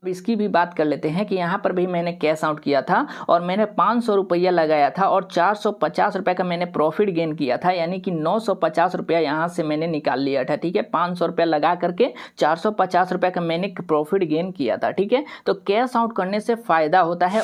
अब इसकी भी बात कर लेते हैं कि यहाँ पर भी मैंने कैश आउट किया था और मैंने 500 रुपया लगाया था और 450 रुपये का मैंने प्रॉफिट गेन किया था, यानी कि 950 रुपया यहाँ से मैंने निकाल लिया था। ठीक है, 500 रुपया लगा करके 450 रुपये का मैंने प्रॉफिट गेन किया था। ठीक है, तो कैश आउट करने से फ़ायदा होता है।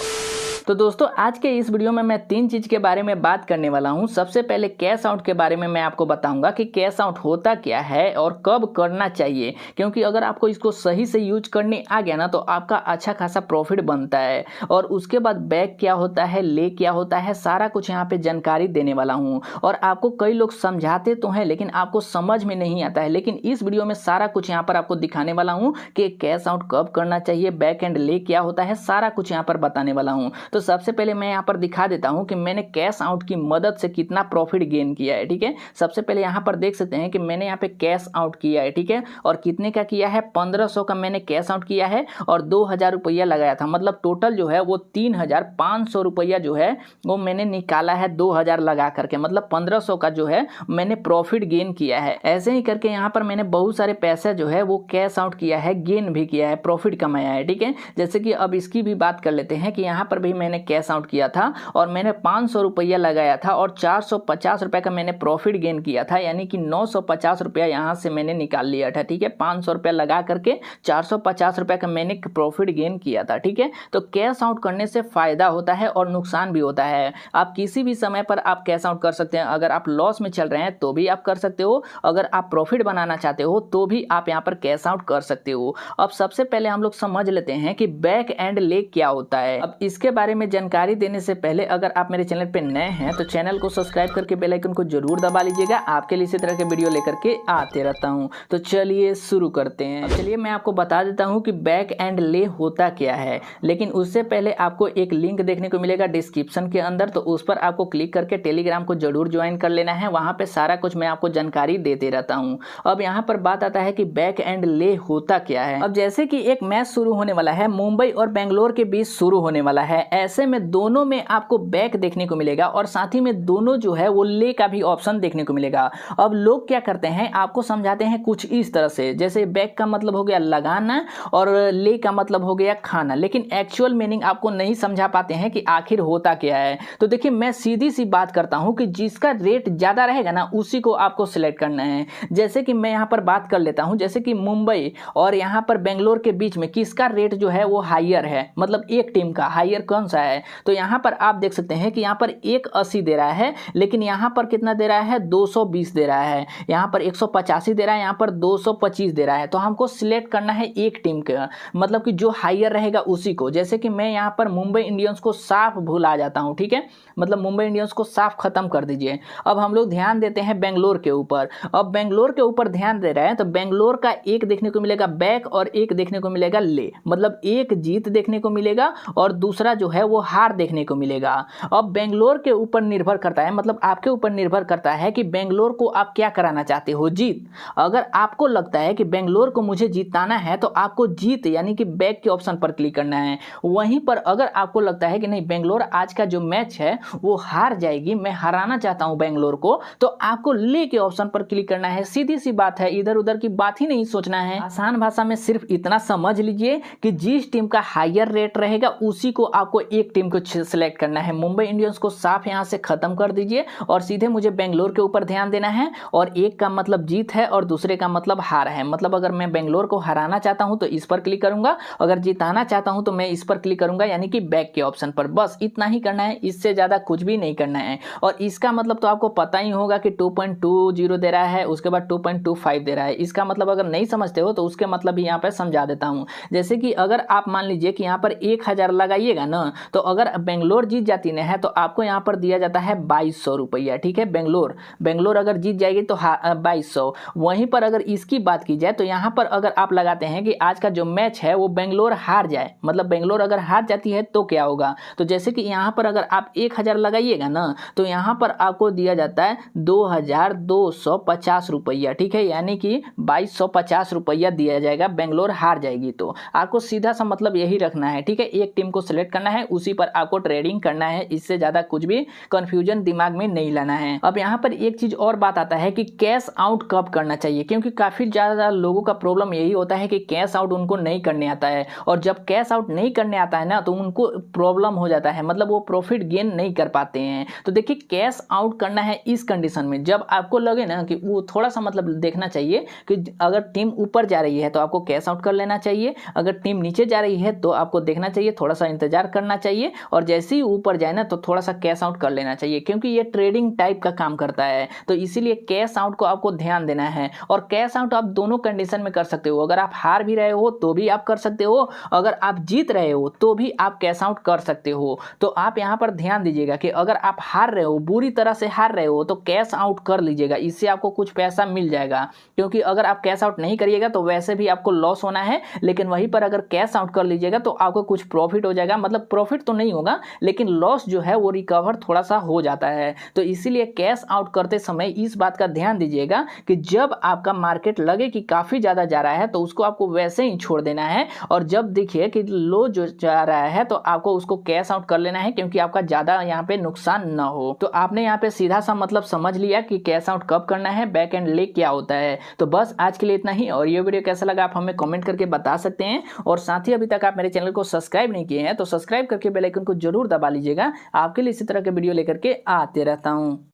तो दोस्तों आज के इस वीडियो में मैं 3 चीज़ के बारे में बात करने वाला हूं। सबसे पहले कैश आउट के बारे में मैं आपको बताऊंगा कि कैश आउट होता क्या है और कब करना चाहिए, क्योंकि अगर आपको इसको सही से यूज करने आ गया ना तो आपका अच्छा खासा प्रॉफिट बनता है। और उसके बाद बैक क्या होता है, ले क्या होता है, सारा कुछ यहाँ पे जानकारी देने वाला हूँ। और आपको कई लोग समझाते तो हैं लेकिन आपको समझ में नहीं आता है, लेकिन इस वीडियो में सारा कुछ यहाँ पर आपको दिखाने वाला हूँ कि कैश आउट कब करना चाहिए, बैक एंड ले क्या होता है, सारा कुछ यहाँ पर बताने वाला हूँ। तो सबसे पहले मैं यहाँ पर दिखा देता हूँ कि मैंने कैश आउट की मदद से कितना प्रॉफिट गेन किया है। ठीक है, सबसे पहले यहाँ पर देख सकते हैं कि मैंने यहाँ पे कैश आउट किया है। ठीक है, और कितने का किया है, 1500 का मैंने कैश आउट किया है और 2000 रुपया लगाया था। मतलब टोटल जो है वो 3500 रुपया जो है वो मैंने निकाला है 2000 लगा करके। मतलब 1500 का जो है मैंने प्रॉफिट गेन किया है। ऐसे ही करके यहाँ पर मैंने बहुत सारे पैसे जो है वो कैश आउट किया है, गेन भी किया है, प्रॉफिट कमाया है। ठीक है, जैसे कि अब इसकी भी बात कर लेते हैं कि यहाँ पर भी मैंने कैश आउट किया था और मैंने 500 रुपया लगाया था और 450 रुपये का मैंने प्रॉफिट गेन किया था, यानी कि 950 रुपया यहाँ से मैंने निकाल लिया था। ठीक है, 500 रुपया लगा करके 450 रुपये का मैंने प्रॉफिट गेन किया था। ठीक है, तो कैश आउट करने से फायदा होता है और नुकसान भी होता है। आप किसी भी समय पर आप कैश आउट कर सकते हैं। अगर आप लॉस में चल रहे हैं तो भी आप कर सकते हो, अगर आप प्रॉफिट बनाना चाहते हो तो भी आप यहाँ पर कैश आउट कर सकते हो। अब सबसे पहले हम लोग समझ लेते हैं कि बैक एंड लेग क्या होता है। अब इसके बारे में जानकारी देने से पहले अगर आप मेरे चैनल पे नए हैं तो चैनल को सब्सक्राइब करके बेल आइकन को जरूर दबा लीजिएगा। आपके लिए इसी तरह के वीडियो लेकर के आते रहता हूं। तो चलिए शुरू करते हैं। चलिए मैं आपको बता देता हूं कि बैक एंड ले होता क्या है, लेकिन उससे पहले आपको एक लिंक देखने को मिलेगा डिस्क्रिप्शन के अंदर, तो उस पर आपको क्लिक करके टेलीग्राम को जरूर ज्वाइन कर लेना है। वहां पे सारा कुछ मैं आपको जानकारी देते रहता हूँ। अब यहाँ पर बात आता है कि बैक एंड ले होता क्या है। अब जैसे कि एक मैच शुरू होने वाला है, मुंबई और बेंगलोर के बीच शुरू होने वाला है, ऐसे में दोनों में आपको बैक देखने को मिलेगा और साथ ही में दोनों जो है वो ले का भी ऑप्शन देखने को मिलेगा। अब लोग क्या करते हैं, आपको समझाते हैं कुछ इस तरह से, जैसे बैक का मतलब हो गया लगाना और ले का मतलब हो गया खाना, लेकिन एक्चुअल मीनिंग आपको नहीं समझा पाते हैं कि आखिर होता क्या है। तो देखिए मैं सीधी सी बात करता हूं कि जिसका रेट ज्यादा रहेगा ना उसी को आपको सिलेक्ट करना है। जैसे कि मैं यहाँ पर बात कर लेता हूं, जैसे कि मुंबई और यहाँ पर बेंगलोर के बीच में किसका रेट जो है वो हायर है, मतलब एक टीम का हायर कौन सा है। तो यहाँ पर आप देख सकते हैं कि यहाँ पर 180 दे रहा है, लेकिन यहाँ पर कितना दे रहा है, 220 दे रहा है। यहाँ पर 185 दे रहा है, यहाँ पर 225 दे रहा है। तो हमको सिलेक्ट करना है एक टीम का, मतलब कि जो हायर रहेगा उसी को। जैसे कि मैं यहाँ पर मुंबई इंडियंस को साफ भुला जाता हूँ। ठीक है, मतलब मुंबई इंडियंस को साफ खत्म कर दीजिए। अब हम लोग ध्यान देते हैं बेंगलोर के ऊपर। अब बेंगलोर के ऊपर ध्यान दे रहे हैं तो बेंगलोर का एक देखने को मिलेगा बैक और एक देखने को मिलेगा ले, मतलब एक जीत देखने को मिलेगा और दूसरा जो है वो हार देखने को मिलेगा। अब बेंगलोर के ऊपर निर्भर करता है, मतलब आपके ऊपर निर्भर करता है कि बेंगलोर को आप क्या कराना चाहते हो, जीत। अगर आपको लगता है कि बेंगलोर को मुझे जीताना है तो आपको जीत यानी कि बैक के ऑप्शन पर क्लिक करना है। वहीं पर अगर आपको लगता है कि नहीं बेंगलोर आज का जो मैच है वो हार जाएगी, मैं हराना चाहता हूं बेंगलोर को, तो आपको ले के ऑप्शन पर क्लिक करना है। सीधी सी बात है, इधर उधर की बात ही नहीं सोचना है। आसान भाषा में सिर्फ इतना समझ लीजिए कि जिस टीम का हायर रेट रहेगा उसी को आपको एक टीम को सिलेक्ट करना है। मुंबई इंडियंस को साफ यहां से खत्म कर दीजिए और सीधे मुझे बेंगलोर के ऊपर ध्यान देना है। और एक का मतलब जीत है और दूसरे का मतलब हार है। मतलब अगर मैं बेंगलोर को हराना चाहता हूं तो इस पर क्लिक करूंगा, अगर जिताना चाहता हूं तो मैं इस पर क्लिक करूंगा, यानी कि बैक के ऑप्शन पर। बस इतना ही करना है, इससे ज्यादा कुछ भी नहीं करना है। और इसका मतलब तो आपको पता ही होगा कि 2.20 दे रहा है, उसके बाद 2.25 दे रहा है। इसका मतलब अगर नहीं समझते हो तो उसके मतलब भी यहाँ पर समझा देता हूँ। जैसे कि अगर आप मान लीजिए कि यहाँ पर 1000 लगाइएगा ना, तो अगर बेंगलोर जीत जाती है तो आपको यहाँ पर दिया जाता है 2200 रुपया। ठीक है, बेंगलोर अगर जीत जाएगी तो 2200। वहीं पर अगर इसकी बात की जाए तो यहाँ पर अगर आप लगाते हैं कि आज का जो मैच है वो बेंगलोर हार जाए, मतलब बेंगलोर अगर हार जाती है तो क्या होगा, तो जैसे कि यहाँ पर अगर आप 1000 लगाइएगा ना तो यहाँ पर आपको दिया जाता है 2250 रुपया। ठीक है, यानी कि 2250 रुपया दिया जाएगा बेंगलोर हार जाएगी तो। आपको सीधा सा मतलब यही रखना है। ठीक है, एक टीम को सिलेक्ट करना है, उसी पर आपको ट्रेडिंग करना है, इससे ज़्यादा कुछ भी कन्फ्यूजन दिमाग में नहीं लाना है। अब यहाँ पर एक चीज़ और बात आता है कि कैश आउट कब करना चाहिए, क्योंकि काफ़ी ज़्यादा लोगों का प्रॉब्लम यही होता है कि कैश आउट उनको नहीं करने आता है, और जब कैश आउट नहीं करने आता है ना तो उनको प्रॉब्लम हो जाता है, मतलब वो प्रॉफिट गेन नहीं कर पाते हैं। तो देखिए कैश आउट करना है इस कंडीशन में जब आपको लगे ना कि वो थोड़ा सा मतलब देखना चाहिए कि अगर टीम ऊपर जा रही है तो आपको कैश आउट कर लेना चाहिए, अगर टीम नीचे जा रही है तो आपको देखना चाहिए, थोड़ा सा इंतजार करना चाहिए, और जैसे ही ऊपर जाए ना तो थोड़ा सा कैश आउट कर लेना चाहिए, क्योंकि ये ट्रेडिंग टाइप का काम करता है। तो इसीलिए कैश आउट को आपको ध्यान देना है, और कैश आउट आप दोनों कंडीशन में कर सकते हो। अगर आप हार भी रहे हो तो भी आप कर सकते हो, अगर आप जीत रहे हो तो भी आप कैश आउट कर सकते हो। तो आप यहाँ पर ध्यान दीजिएगा कि अगर आप हार रहे हो, बुरी तरह से हार रहे हो, तो कैश आउट कर लीजिएगा, इससे आपको कुछ पैसा मिल जाएगा। क्योंकि अगर आप कैश आउट नहीं करिएगा तो वैसे भी आपको लॉस होना है, लेकिन वहीं पर अगर कैश आउट कर लीजिएगा तो आपको कुछ प्रॉफिट हो जाएगा, मतलब प्रॉफिट तो नहीं होगा लेकिन लॉस जो है वो रिकवर थोड़ा सा हो जाता है। तो इसीलिए कैश आउट करते समय इस बात का ध्यान दीजिएगा कि जब आपका मार्केट लगे कि काफ़ी ज़्यादा जा रहा है तो उसको आपको वैसे ही छोड़ देना है, और जब देखिए कि लो जो जा रहा है तो आपको उसको कैश आउट कर लेना है, क्योंकि आपका ज़्यादा यहाँ पे नुकसान ना हो। तो आपने यहाँ पे सीधा सा मतलब समझ लिया कि कैश आउट कब करना है, बैक एंड लेग क्या होता है। तो बस आज के लिए इतना ही, और ये वीडियो कैसा लगा आप हमें कमेंट करके बता सकते हैं, और साथ ही अभी तक आप मेरे चैनल को सब्सक्राइब नहीं किए हैं तो सब्सक्राइब करके बेल आइकन को जरूर दबा लीजिएगा, आपके लिए इसी तरह के वीडियो लेकर के आते रहता हूँ।